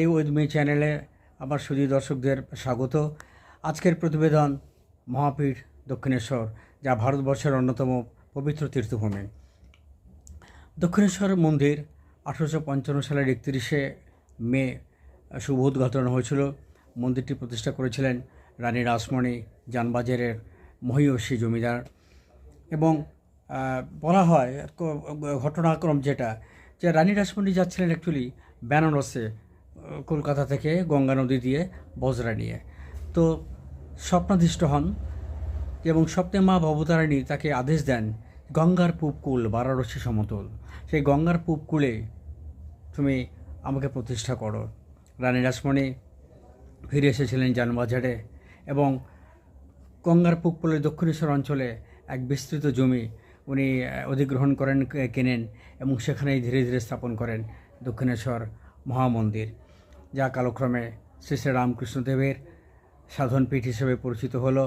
Study with me চ্যানেলে আমার সুধী দর্শকদের স্বাগত। আজকের প্রতিবেদন মহাপীঠ দক্ষিণেশ্বর, যা ভারতবর্ষের অন্যতম পবিত্র তীর্থভূমি। দক্ষিণেশ্বর মন্দির 1855 সালের 31শে মে শুভ উদ্ঘাটন হয়েছিল। মন্দিরটি প্রতিষ্ঠা করেছিলেন রানী রাসমণি, জানবাজারের মহীয়সী জমিদার। এবং বলা হয় ঘটনাক্রম যেটা, যে রানী রাসমণি যাচ্ছিলেন অ্যাকচুয়ালি বেনারসে কলকাতা থেকে গঙ্গা নদী দিয়ে বজরা নিয়ে। তো স্বপ্নাদিষ্ট হন এবং স্বপ্নে মা ভবতারিণী তাকে আদেশ দেন, গঙ্গার পূবকূল বারাণসী সমতল, সেই গঙ্গার পূবকূলে তুমি আমাকে প্রতিষ্ঠা করো। রানী রাসমণি ফিরে এসেছিলেন জানবাজারে এবং গঙ্গার পূবকূলের দক্ষিণেশ্বর অঞ্চলে এক বিস্তৃত জমি উনি অধিগ্রহণ করেন, কেনেন এবং সেখানেই ধীরে ধীরে স্থাপন করেন দক্ষিণেশ্বর মহামন্দির, যা কালক্রমে শ্রী শ্রী রামকৃষ্ণদেবের সাধনপীঠ হিসেবে পরিচিত হলো।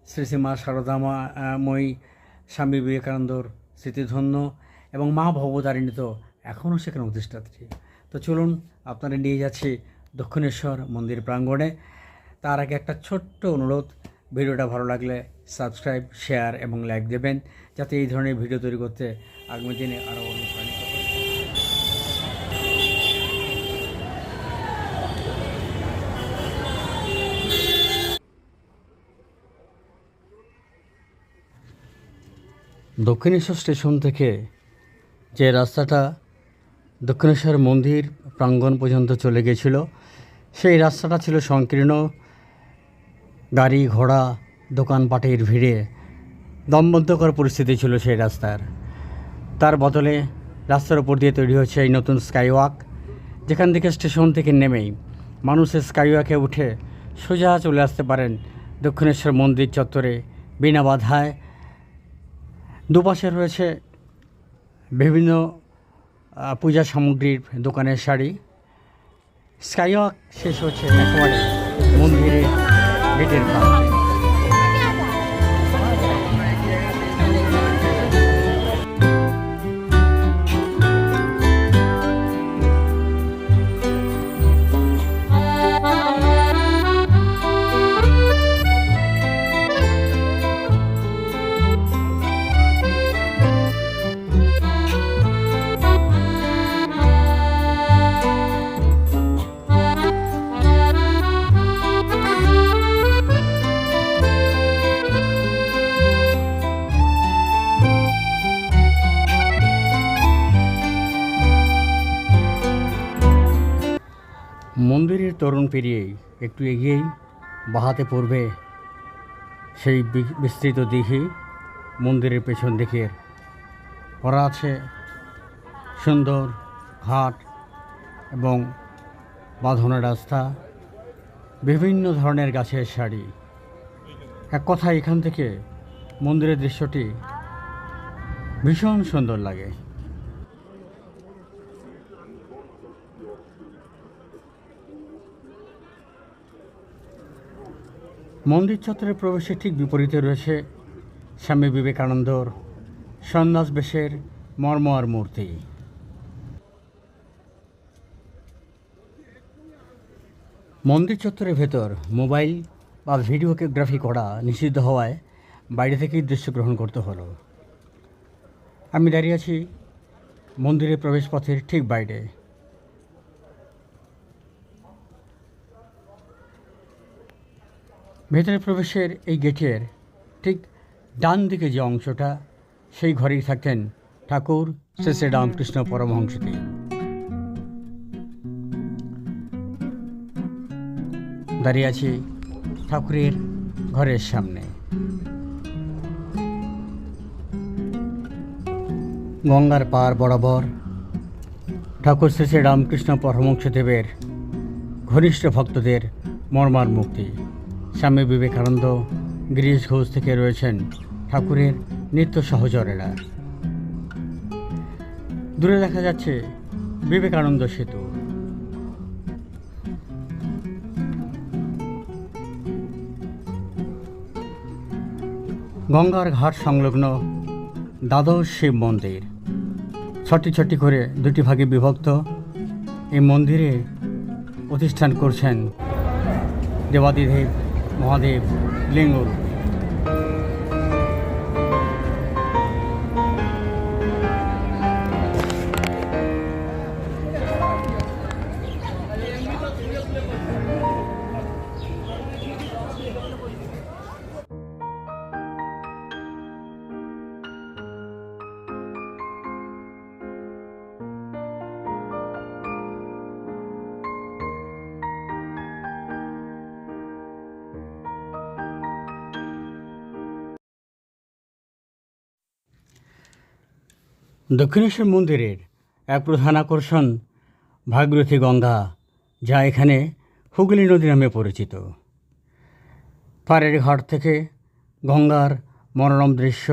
শ্রী শ্রী মা শারদাময়ী, স্বামী বিবেকানন্দর স্মৃতিধন্য এবং মা ভবতারিণী তো এখনও সেখানে অধিষ্ঠাত্রী। তো চলুন আপনারা নিয়ে যাচ্ছি দক্ষিণেশ্বর মন্দির প্রাঙ্গণে। তার আগে একটা ছোট্ট অনুরোধ, ভিডিওটা ভালো লাগলে সাবস্ক্রাইব, শেয়ার এবং লাইক দেবেন, যাতে এই ধরনের ভিডিও তৈরি করতে আগামী দিনে আরও অনুপ্রাণিত হয়। দক্ষিণেশ্বর স্টেশন থেকে যে রাস্তাটা দক্ষিণেশ্বর মন্দির প্রাঙ্গণ পর্যন্ত চলে গিয়েছিল, সেই রাস্তাটা ছিল সংকীর্ণ, গাড়ি ঘোড়া দোকানপাটের ভিড়ে দমবন্ধকর পরিস্থিতি ছিল সেই রাস্তার। তার বদলে রাস্তার উপর দিয়ে তৈরি হয়েছে এই নতুন স্কাইওয়াক, যেখান থেকে স্টেশন থেকে নেমেই মানুষের স্কাইওয়াকে উঠে সোজা চলে আসতে পারেন দক্ষিণেশ্বর মন্দির চত্বরে বিনা বাধায়। দুপাশে রয়েছে বিভিন্ন পূজা সামগ্রীর দোকানের সারি। স্কাইওয়াক শেষ হচ্ছে একেবারে মন্দিরের গেটের প্রান্তে। মন্দিরের তোরণ পেরিয়েই একটু এগিয়েই বাহাতে পড়বে সেই বিস্তৃত দিঘি। মন্দিরের পেছন দিকে করা আছে সুন্দর ঘাট এবং বাঁধনো রাস্তা, বিভিন্ন ধরনের গাছের সারি। এক কথায় এখান থেকে মন্দিরের দৃশ্যটি ভীষণ সুন্দর লাগে। মন্দির চত্বরে প্রবেশের ঠিক বিপরীতে রয়েছে স্বামী বিবেকানন্দর সন্ন্যাস বেশের মর্মর মূর্তি। মন্দির চত্বরের ভেতর মোবাইল বা ভিডিওগ্রাফি করা নিষিদ্ধ হওয়ায় বাইরে থেকেই দৃশ্য গ্রহণ করতে হলো। আমি দাঁড়িয়ে আছি মন্দিরের প্রবেশপথের ঠিক বাইরে। ভেতরে প্রবেশের এই গেটের ঠিক ডান দিকে যে অংশটা, সেই ঘরেই থাকতেন ঠাকুর শ্রী শ্রী রামকৃষ্ণ পরমহংসদেব। দাঁড়িয়ে আছি ঠাকুরের ঘরের সামনে। গঙ্গার পার বরাবর ঠাকুর শ্রী শ্রী রামকৃষ্ণ পরমহংসদেবের ঘনিষ্ঠ ভক্তদের মর্মার মুক্তি। স্বামী বিবেকানন্দ, গিরিশ ঘোষ থেকে রয়েছেন ঠাকুরের নিত্য সহচরেরা। দূরে দেখা যাচ্ছে বিবেকানন্দ সেতু। গঙ্গার ঘাট সংলগ্ন দ্বাদশ শিব মন্দির, ছটি ছটি করে দুটি ভাগে বিভক্ত। এই মন্দিরে প্রতিষ্ঠান করছেন দেবাদিদেব মহাদেব লিঙ্গর। দক্ষিণেশ্বর মন্দিরের এক প্রধান আকর্ষণ ভাগীরথী গঙ্গা, যা এখানে হুগলি নদী নামে পরিচিত। পাড়ের ঘাট থেকে গঙ্গার মনোরম দৃশ্য,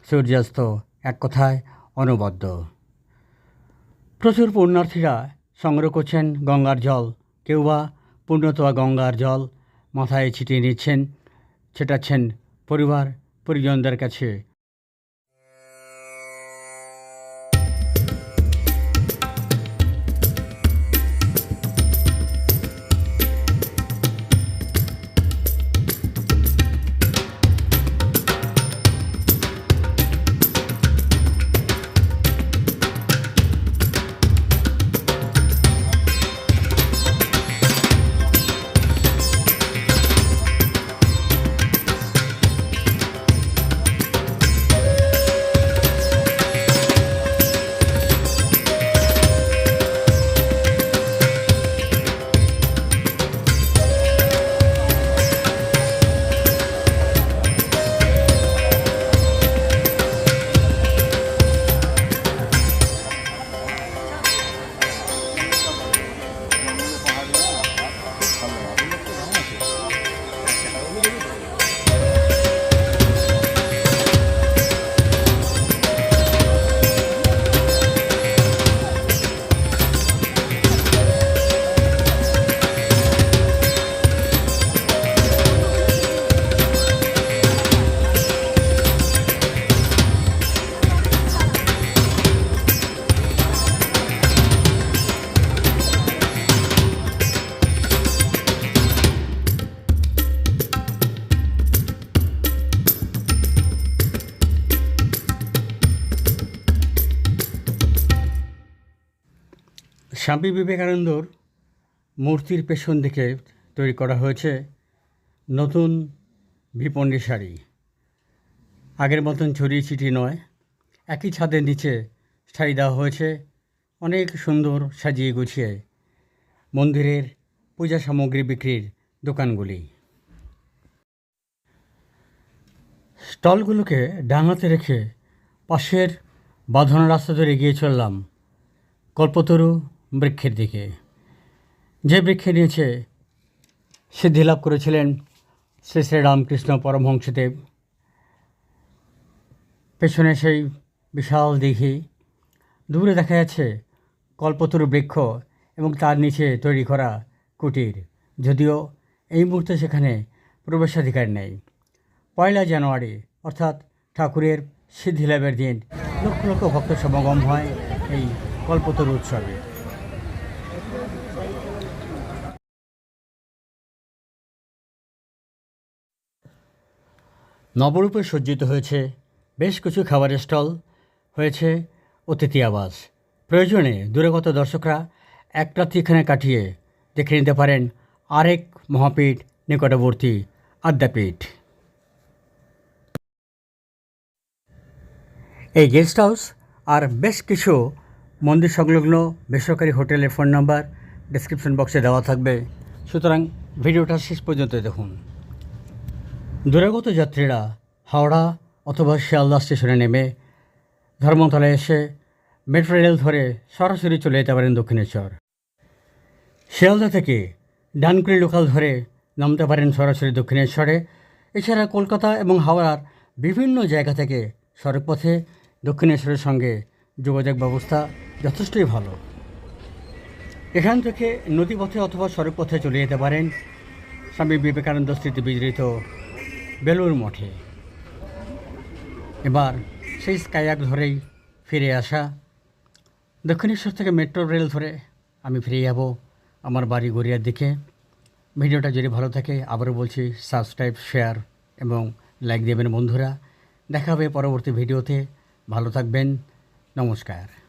সূর্যাস্ত এক কথায় অনবদ্য। প্রচুর পুণ্যার্থীরা সংগ্রহ করছেন গঙ্গার জল, কেউ বা পুণ্যতোয়া গঙ্গার জল মাথায় ছিটিয়ে নিচ্ছেন, ছেটাচ্ছেন পরিবার পরিজনদের কাছে। স্বামী বিবেকানন্দর মূর্তির পেছন দিকে তৈরি করা হয়েছে নতুন বিপণী শাড়ি। আগের মতন ছড়িয়ে ছিটিয়ে নয়, একই ছাদের নিচে শাড়ি দেওয়া হয়েছে অনেক সুন্দর সাজিয়ে গুছিয়ে মন্দিরের পূজা সামগ্রী বিক্রির দোকানগুলি। স্টলগুলোকে ডান হাতে রেখে পাশের বাঁধানো রাস্তা ধরে এগিয়ে চললাম কল্পতরু বৃক্ষের দিকে, যে বৃক্ষে নিয়েছে সিদ্ধি লাভ করেছিলেন শ্রী শ্রী রামকৃষ্ণ পরমহংসদেব। পেছনে সেই বিশাল দিঘি, দূরে দেখা যাচ্ছে কল্পতরু বৃক্ষ এবং তার নিচে তৈরি করা কুটির। যদিও এই মুহূর্তে সেখানে প্রবেশাধিকার নেই। 1 জানুয়ারি অর্থাৎ ঠাকুরের সিদ্ধি লাভের দিন লক্ষ লক্ষ ভক্ত সমাগম হয় এই কল্পতরু উৎসবে। নবরূপে সজ্জিত হয়েছে বেশ কিছু খাবারের স্টল, হয়েছে অতিথি আবাস। প্রয়োজনে দূরগত দর্শকরা এক রাত্রি এখানে কাটিয়ে দেখে নিতে পারেন আরেক মহাপীঠ নিকটবর্তী আদ্যাপীঠ। এই গেস্ট হাউস আর বেশ কিছু মন্দির সংলগ্ন বেসরকারি হোটেলের ফোন নাম্বার ডেসক্রিপশন বক্সে দেওয়া থাকবে, সুতরাং ভিডিওটা শেষ পর্যন্ত দেখুন। দূরাগত যাত্রীরা হাওড়া অথবা শিয়ালদা স্টেশনে নেমে ধর্মতলায় এসে মেট্রো রেল ধরে সরাসরি চলে যেতে পারেন দক্ষিণেশ্বর। শিয়ালদা থেকে ডানকুনি লোকাল ধরে নামতে পারেন সরাসরি দক্ষিণেশ্বরে। এছাড়া কলকাতা এবং হাওড়ার বিভিন্ন জায়গা থেকে সড়কপথে দক্ষিণেশ্বরের সঙ্গে যোগাযোগ ব্যবস্থা যথেষ্টই ভালো। এখান থেকে নদীপথে অথবা সড়কপথে চলে যেতে পারেন স্বামী বিবেকানন্দ স্মৃতি বিজড়িত বেলুড় মঠে। এবার সেই স্কাইওয়াক ধরেই ফিরে আসা। দক্ষিণেশ্বর থেকে মেট্রো রেল ধরে আমি ফিরে যাব আমার বাড়ি গড়িয়ার দিকে। ভিডিওটা যদি ভালো থাকে আবারও বলছি সাবস্ক্রাইব, শেয়ার এবং লাইক দেবেন বন্ধুরা। দেখা হবে পরবর্তী ভিডিওতে। ভালো থাকবেন। নমস্কার।